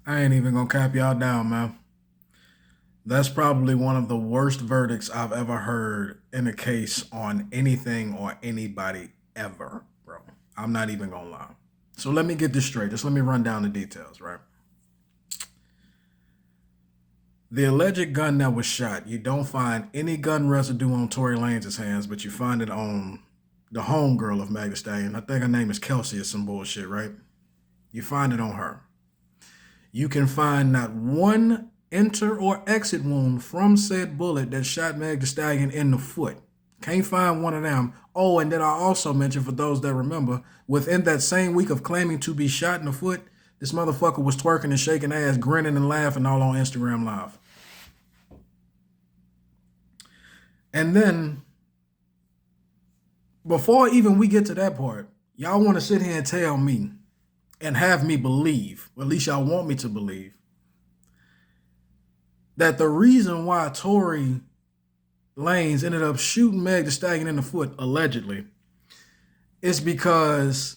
I ain't even gonna cap y'all down, man. That's probably one of the worst verdicts I've ever heard in a case on anything or anybody ever, bro. I'm not even gonna lie. So let me get this straight. Just let me run down the details, right? The alleged gun that was shot, you don't find any gun residue on Tory Lanez's hands, but you find it on the homegirl of Meg Thee Stallion. I think her name is Kelsey or some bullshit, right? You find it on her. You can find not one enter or exit wound from said bullet that shot Meg Thee Stallion in the foot. Can't find one of them. Oh, and then I also mentioned, for those that remember, within that same week of claiming to be shot in the foot, this motherfucker was twerking and shaking ass, grinning and laughing all on Instagram Live. And then, before even we get to that part, y'all want to sit here and tell me and have me believe, or at least y'all want me to believe, that the reason why Tory Lanez ended up shooting Meg Thee Stallion in the foot, allegedly, is because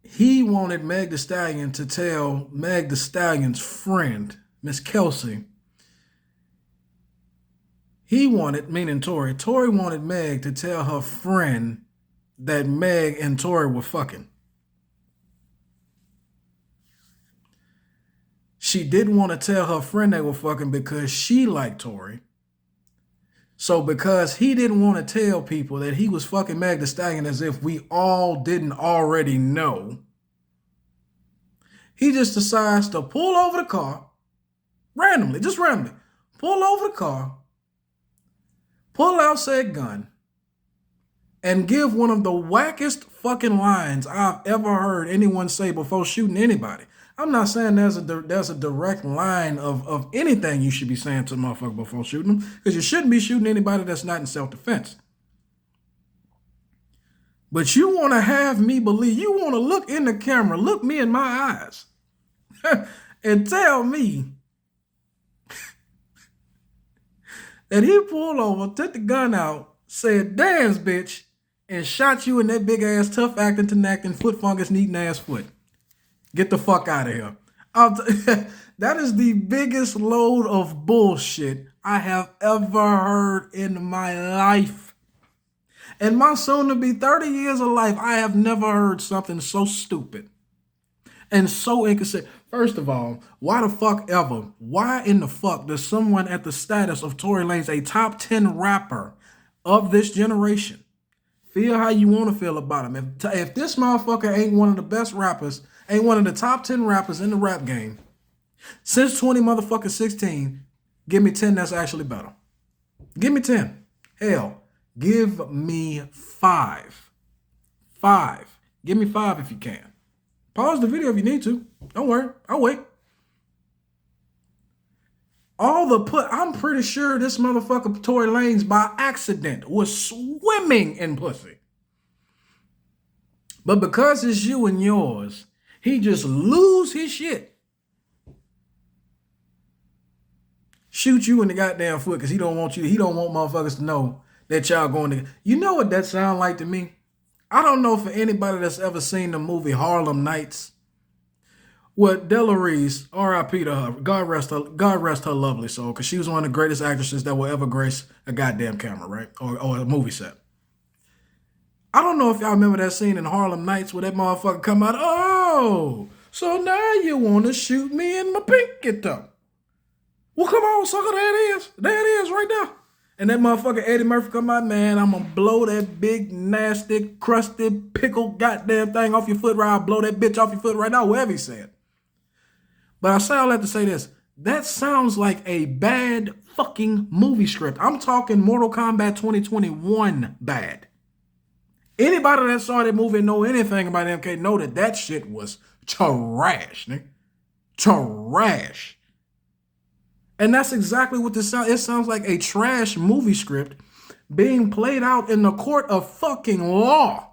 he wanted Meg Thee Stallion to tell Meg Thee Stallion's friend, Miss Kelsey, he wanted, meaning Tory wanted Meg to tell her friend that Meg and Tory were fucking. She didn't want to tell her friend they were fucking because she liked Tory. So because he didn't want to tell people that he was fucking Meg Thee Stallion, as if we all didn't already know, he just decides to pull over the car, randomly, just randomly, pull over the car, pull out said gun, and give one of the wackest fucking lines I've ever heard anyone say before shooting anybody. I'm not saying there's a direct line of anything you should be saying to a motherfucker before shooting them, because you shouldn't be shooting anybody that's not in self-defense. But you want to have me believe, you want to look in the camera, look me in my eyes, and tell me that he pulled over, took the gun out, said, dance, bitch, and shot you in that big ass, tough acting, tenacting, foot fungus, needing ass foot. Get the fuck out of here. That is the biggest load of bullshit I have ever heard in my life. In my soon to be 30 years of life, I have never heard something so stupid and so inconsistent. First of all, why the fuck ever? Why in the fuck does someone at the status of Tory Lanez, a top 10 rapper of this generation, feel how you want to feel about him? If this motherfucker ain't one of the best rappers, ain't one of the top 10 rappers in the rap game since 16, give me 10 that's actually better. Give me 10. Hell, give me 5. 5. Give me 5 if you can. Pause the video if you need to. Don't worry, I'll wait. I'm pretty sure this motherfucker Tory Lanez by accident was swimming in pussy. But because it's you and yours, he just lose his shit. Shoot you in the goddamn foot because he don't want motherfuckers to know that y'all going to. You know what that sound like to me? I don't know for anybody that's ever seen the movie Harlem Nights. What Delores, R.I.P. to her, God rest her lovely soul, because she was one of the greatest actresses that will ever grace a goddamn camera, right? Or a movie set. I don't know if y'all remember that scene in Harlem Nights where that motherfucker come out, oh, so now you want to shoot me in my pinky toe. Well, come on, sucker, there it is. There it is right there. And that motherfucker Eddie Murphy come out, man, I'm going to blow that big, nasty, crusty, pickled goddamn thing off your foot right. I'll blow that bitch off your foot right now, whatever he said. But I say all that to say this. That sounds like a bad fucking movie script. I'm talking Mortal Kombat 2021 bad. Anybody that saw that movie and know anything about MK know that that shit was trash, nigga. Trash. And that's exactly what this sounds. It sounds like a trash movie script being played out in the court of fucking law.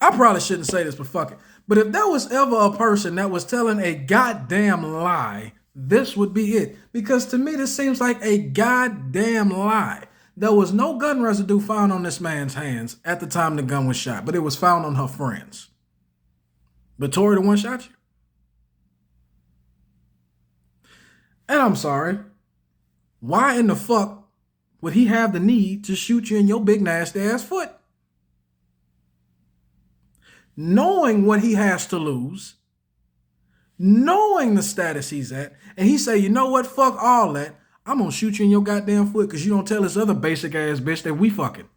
I probably shouldn't say this, but fuck it. But if there was ever a person that was telling a goddamn lie, this would be it. Because to me, this seems like a goddamn lie. There was no gun residue found on this man's hands at the time the gun was shot, but it was found on her friends. But Tory the one shot you? And I'm sorry. Why in the fuck would he have the need to shoot you in your big nasty ass foot? Knowing what he has to lose, knowing the status he's at, and he say, you know what, fuck all that. I'm gonna shoot you in your goddamn foot because you don't tell this other basic ass bitch that we fucking.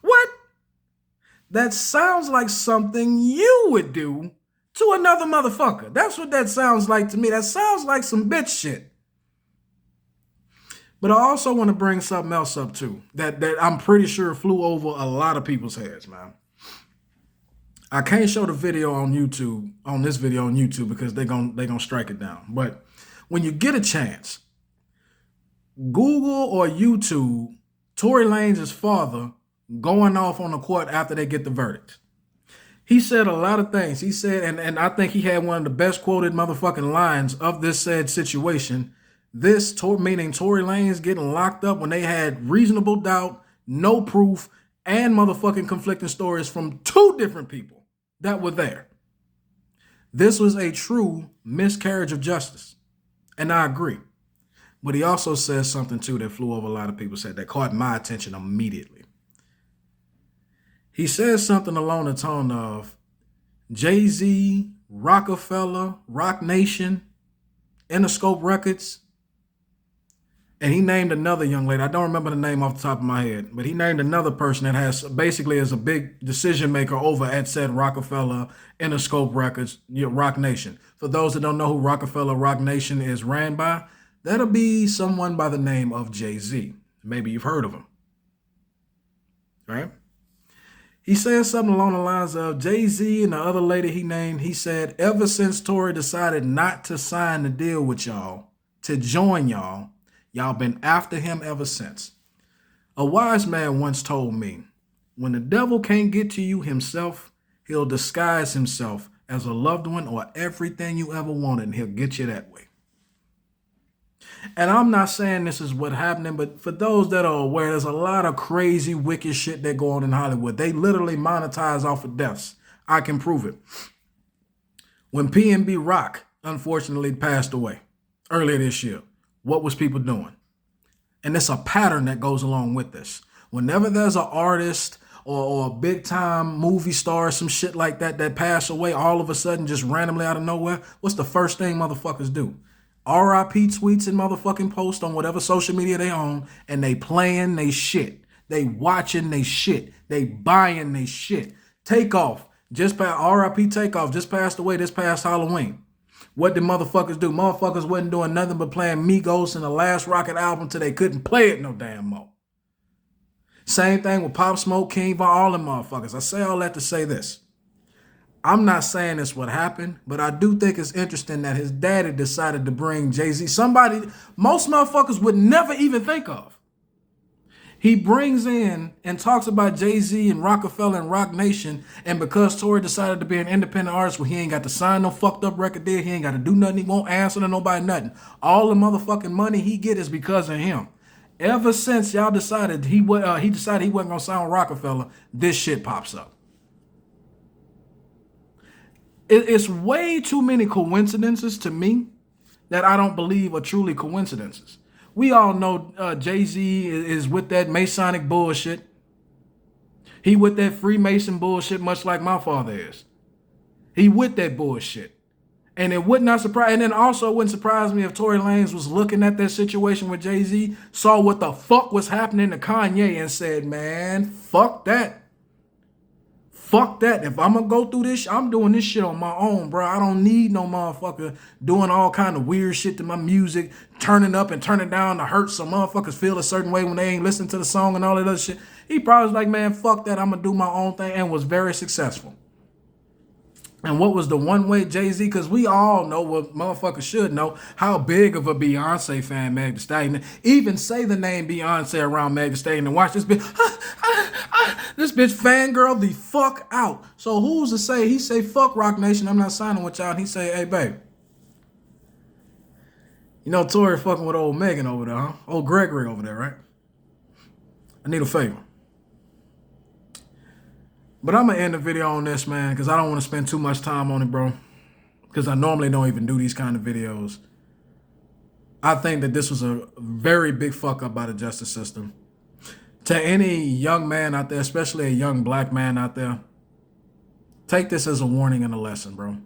What? That sounds like something you would do to another motherfucker. That's what that sounds like to me. That sounds like some bitch shit. But I also want to bring something else up too that I'm pretty sure flew over a lot of people's heads, man. I can't show the video on YouTube, on this video on YouTube, because they're gonna strike it down. But when you get a chance, Google or YouTube Tory Lanez' father going off on the court after they get the verdict. He said a lot of things. He said, and I think he had one of the best quoted motherfucking lines of this said situation. This, meaning Tory Lanez getting locked up when they had reasonable doubt, no proof, and motherfucking conflicting stories from two different people that were there. This was a true miscarriage of justice. And I agree. But he also says something too that flew over a lot of people's head that caught my attention immediately. He says something along the tone of Jay-Z, Rockefeller, Rock Nation, Interscope Records, and he named another young lady. I don't remember the name off the top of my head, but he named another person that has basically is a big decision maker over at said Rockefeller, Interscope Records, Rock Nation. For those that don't know who Rockefeller, Rock Nation is ran by, that'll be someone by the name of Jay-Z. Maybe you've heard of him, right? He says something along the lines of Jay-Z and the other lady he named, he said, ever since Tory decided not to sign the deal with y'all, to join y'all, y'all been after him ever since. A wise man once told me, when the devil can't get to you himself, he'll disguise himself as a loved one or everything you ever wanted, and he'll get you that way. And I'm not saying this is what's happening, but for those that are aware, there's a lot of crazy, wicked shit that go on in Hollywood. They literally monetize off of deaths. I can prove it. When P&B Rock, unfortunately, passed away earlier this year, what was people doing? And it's a pattern that goes along with this. Whenever there's an artist or a big-time movie star, some shit like that pass away all of a sudden, just randomly out of nowhere, what's the first thing motherfuckers do? RIP tweets and motherfucking posts on whatever social media they own, and they playing they shit. They watching they shit. They buying they shit. Takeoff, just passed, RIP Takeoff, just passed away this past Halloween. What did motherfuckers do? Motherfuckers wasn't doing nothing but playing Migos and the last Rocket album till they couldn't play it no damn more. Same thing with Pop Smoke, King Von, all them motherfuckers. I say all that to say this. I'm not saying this what happened, but I do think it's interesting that his daddy decided to bring Jay-Z, somebody most motherfuckers would never even think of. He brings in and talks about Jay-Z and Rockefeller and Rock Nation, and because Tory decided to be an independent artist where he ain't got to sign no fucked up record deal, he ain't got to do nothing, he won't answer to nobody, nothing. All the motherfucking money he get is because of him. Ever since y'all decided he decided he wasn't gonna sign with Rockefeller, this shit pops up. It's way too many coincidences to me that I don't believe are truly coincidences. We all know Jay-Z is with that Masonic bullshit. He with that Freemason bullshit, much like my father is. He with that bullshit. And it would not surprise, and then also it wouldn't surprise me if Tory Lanez was looking at that situation with Jay-Z, saw what the fuck was happening to Kanye and said, man, fuck that. Fuck that. If I'm going to go through this, I'm doing this shit on my own, bro. I don't need no motherfucker doing all kind of weird shit to my music, turning up and turning down to hurt some motherfuckers feel a certain way when they ain't listening to the song and all that other shit. He probably was like, man, fuck that. I'm going to do my own thing, and was very successful. And what was the one way Jay-Z? Because we all know what motherfuckers should know, how big of a Beyonce fan Meg Thee Stallion. Even say the name Beyonce around Meg Thee Stallion and watch this bitch. This bitch fangirl the fuck out. So who's to say? He say, fuck Rock Nation, I'm not signing with y'all. And he say, hey, babe, You know Tory fucking with old Megan over there, huh? Old Gregory over there, right? I need a favor. But I'm going to end the video on this, man, because I don't want to spend too much time on it, bro. Because I normally don't even do these kind of videos. I think that this was a very big fuck up by the justice system. To any young man out there, especially a young black man out there, take this as a warning and a lesson, bro.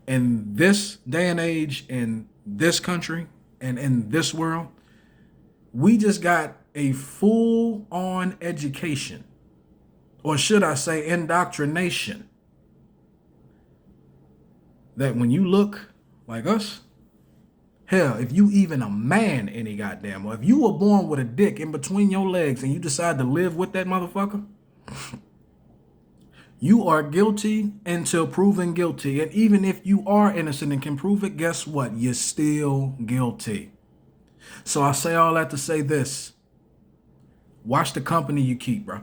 In this day and age, in this country, and in this world, we just got a full-on education, or should I say indoctrination, that when you look like us, hell, if you even a man any goddamn, or if you were born with a dick in between your legs and you decide to live with that motherfucker, you are guilty until proven guilty. And even if you are innocent and can prove it, guess what? You're still guilty. So I say all that to say this. Watch the company you keep, bro.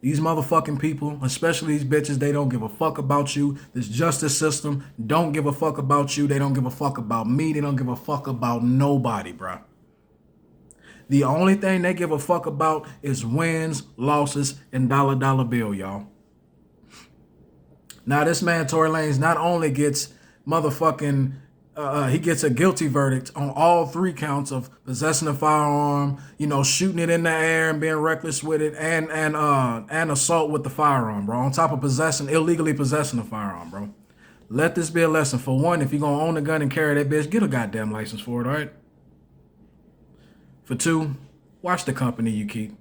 These motherfucking people, especially these bitches, they don't give a fuck about you. This justice system don't give a fuck about you. They don't give a fuck about me. They don't give a fuck about nobody, bro. The only thing they give a fuck about is wins, losses, and dollar bill, y'all. Now, this man, Tory Lanez, not only gets motherfucking, he gets a guilty verdict on all 3 counts of possessing a firearm, you know, shooting it in the air and being reckless with it, and assault with the firearm, bro. On top of illegally possessing a firearm, bro. Let this be a lesson. For one, if you're going to own a gun and carry that bitch, get a goddamn license for it, all right? For 2, watch the company you keep.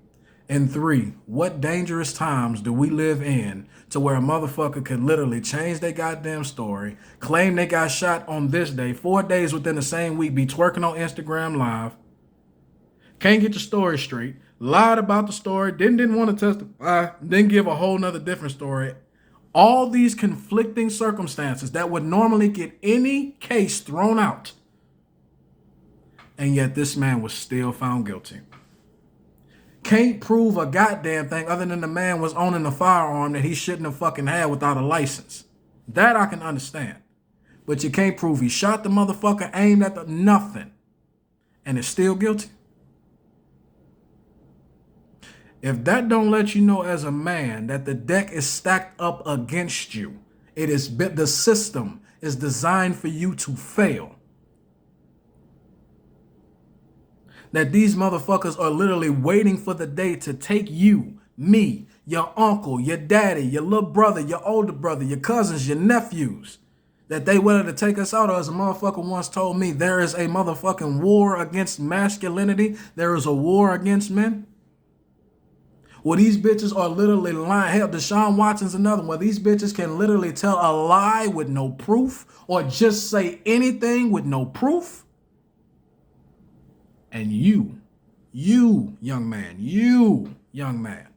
And 3, what dangerous times do we live in to where a motherfucker could literally change their goddamn story, claim they got shot on this day, 4 days within the same week, be twerking on Instagram Live, can't get the story straight, lied about the story, didn't want to testify, then give a whole nother different story. All these conflicting circumstances that would normally get any case thrown out. And yet this man was still found guilty. Can't prove a goddamn thing other than the man was owning a firearm that he shouldn't have fucking had without a license. That I can understand. But you can't prove he shot the motherfucker, aimed at the nothing. And is still guilty. If that don't let you know as a man that the deck is stacked up against you, the system is designed for you to fail. That these motherfuckers are literally waiting for the day to take you, me, your uncle, your daddy, your little brother, your older brother, your cousins, your nephews. That they willing to take us out. Or as a motherfucker once told me, there is a motherfucking war against masculinity. There is a war against men. Well, these bitches are literally lying. Hell, Deshaun Watson's another one. These bitches can literally tell a lie with no proof or just say anything with no proof. And you, young man,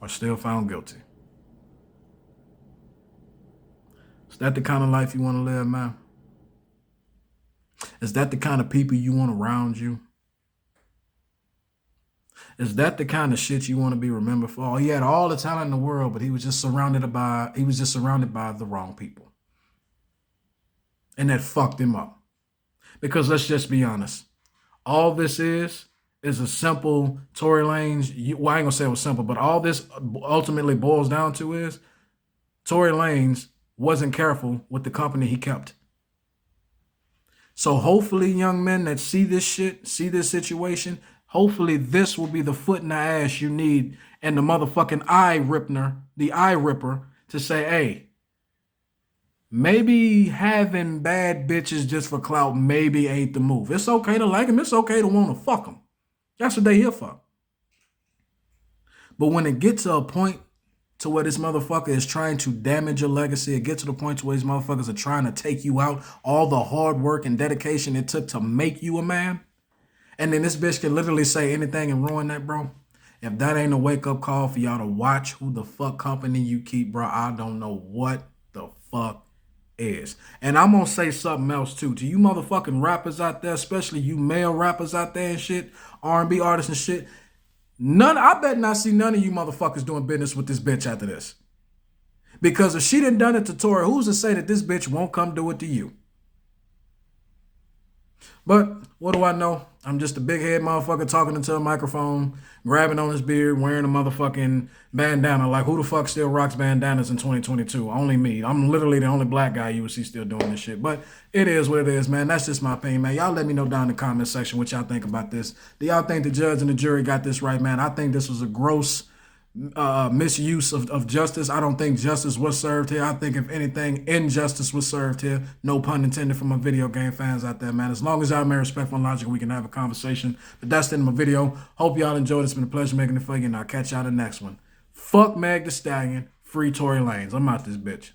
are still found guilty. Is that the kind of life you want to live, man? Is that the kind of people you want around you? Is that the kind of shit you want to be remembered for? Oh, he had all the talent in the world, but he was just surrounded by the wrong people. And that fucked him up. Because let's just be honest. All this is a simple Tory Lanez. Well, I ain't gonna say it was simple, but all this ultimately boils down to is Tory Lanez wasn't careful with the company he kept. So hopefully, young men that see this shit, see this situation, hopefully this will be the foot in the ass you need and the motherfucking eye ripper to say, hey, maybe having bad bitches just for clout maybe ain't the move. It's okay to like them. It's okay to want to fuck them. That's what they here for. But when it gets to a point to where this motherfucker is trying to damage your legacy, it gets to the point to where these motherfuckers are trying to take you out, all the hard work and dedication it took to make you a man, and then this bitch can literally say anything and ruin that, bro. If that ain't a wake-up call for y'all to watch who the fuck company you keep, bro, I don't know what the fuck is. And I'm gonna say something else too. To you motherfucking rappers out there, especially you male rappers out there and shit, R&B artists and shit, I bet not see none of you motherfuckers doing business with this bitch after this. Because if she done it to Tory, who's to say that this bitch won't come do it to you? But what do I know? I'm just a big head motherfucker talking into a microphone, grabbing on his beard, wearing a motherfucking bandana. Like, who the fuck still rocks bandanas in 2022? Only me. I'm literally the only black guy you would see still doing this shit. But it is what it is, man. That's just my opinion, man. Y'all let me know down in the comment section what y'all think about this. Do y'all think the judge and the jury got this right, man? I think this was a gross misuse of justice. I don't think justice was served here. I think, if anything, injustice was served here. No pun intended for my video game fans out there, man. As long as y'all remain respectful and logical, we can have a conversation. But that's the end of my video. Hope y'all enjoyed. It's been a pleasure making it for you, and I'll catch y'all in the next one. Fuck Meg Thee Stallion. Free Tory Lanez. I'm out this bitch.